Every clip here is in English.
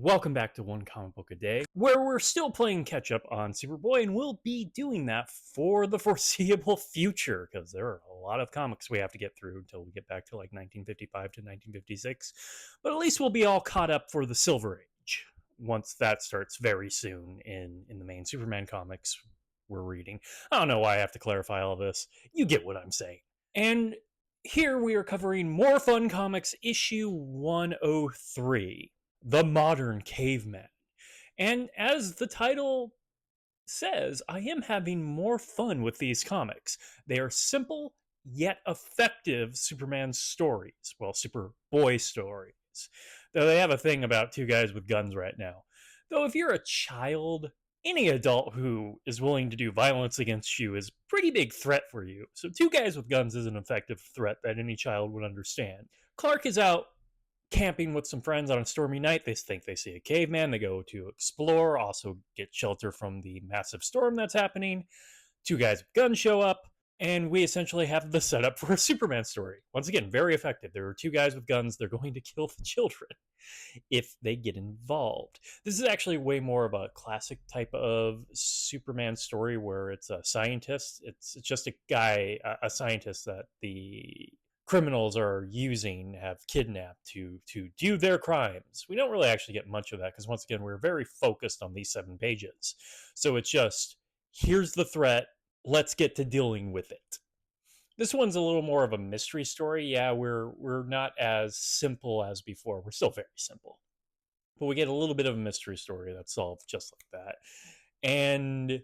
Welcome back to One Comic Book a Day, where we're still playing catch up on Superboy, and we'll be doing that for the foreseeable future because there are a lot of comics we have to get through until we get back to like 1955 to 1956. But at least we'll be all caught up for the Silver Age once that starts very soon in the main Superman comics we're reading. I don't know why I have to clarify all this. You get what I'm saying. And here we are covering More Fun Comics issue 103. The Modern Caveman. And as the title says, I am having more fun with these comics. They are simple yet effective Superman stories. Well, Superboy stories. Though they have a thing about two guys with guns right now. Though if you're a child, any adult who is willing to do violence against you is a pretty big threat for you. So two guys with guns is an effective threat that any child would understand. Clark is out camping with some friends on a stormy night. They think they see a caveman. They go to explore, also get shelter from the massive storm that's happening. Two guys with guns show up, and we essentially have the setup for a Superman story. Once again, very effective. There are two guys with guns. They're going to kill the children if they get involved. This is actually way more of a classic type of Superman story where it's a scientist. It's just a guy, a scientist that the criminals are using, have kidnapped to do their crimes. We don't really actually get much of that because once again we're very focused on these 7 pages. So it's just, here's the threat, let's get to dealing with it. This one's a little more of a mystery story. Yeah, we're not as simple as before. We're still very simple, but we get a little bit of a mystery story that's solved just like that. And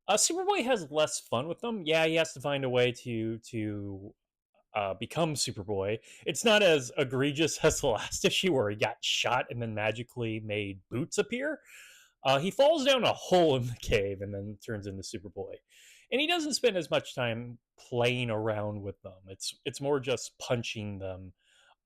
Superboy has less fun with them. Yeah, he has to find a way to become Superboy. It's not as egregious as the last issue where he got shot and then magically made boots appear. He falls down a hole in the cave and then turns into Superboy. And he doesn't spend as much time playing around with them. It's more just punching them.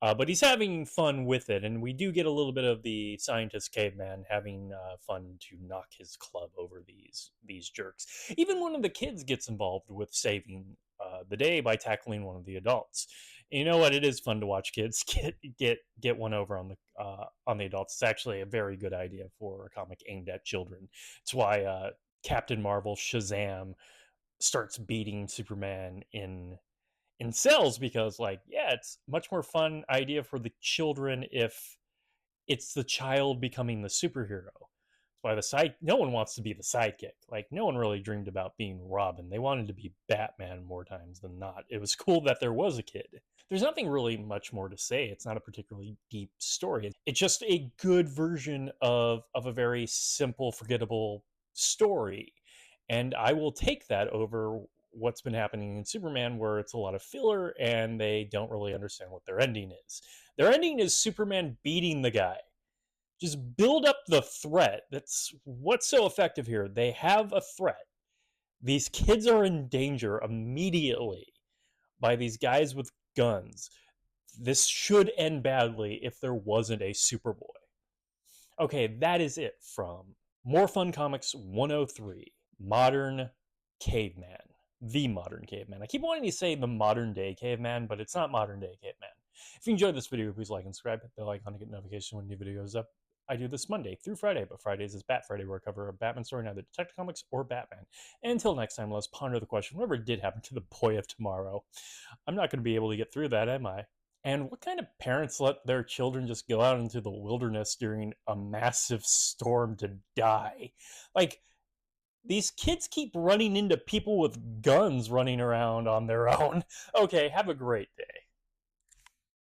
But he's having fun with it, and we do get a little bit of the scientist caveman having fun to knock his club over these jerks. Even one of the kids gets involved with saving the day by tackling one of the adults. And you know what? It is fun to watch kids get one over on the adults. It's actually a very good idea for a comic aimed at children. It's why Captain Marvel Shazam starts beating Superman in cells, because like, yeah, it's much more fun idea for the children if it's the child becoming the superhero. That's why no one wants to be the sidekick. Like, no one really dreamed about being Robin. They wanted to be Batman more times than not. It was cool that there was a kid. There's nothing really much more to say. It's not a particularly deep story. It's just a good version of a very simple, forgettable story. And I will take that over what's been happening in Superman, where it's a lot of filler and they don't really understand what their ending is. Their ending is Superman beating the guy. Just build up the threat. That's what's so effective here. They have a threat. These kids are in danger immediately by these guys with guns. This should end badly if there wasn't a Superboy. Okay, that is it from More Fun Comics 103, Modern Caveman. The Modern Caveman. I keep wanting to say the modern day caveman, but it's not modern day caveman. If you enjoyed this video, please like and subscribe. Hit the like icon to get notification when new video goes up. I do this Monday through Friday, but Fridays is Bat Friday, where I cover a Batman story in either Detective Comics or Batman. And until next time, let's ponder the question, whatever did happen to the boy of tomorrow? I'm not going to be able to get through that, am I? And what kind of parents let their children just go out into the wilderness during a massive storm to die? Like, these kids keep running into people with guns running around on their own. Okay, have a great day.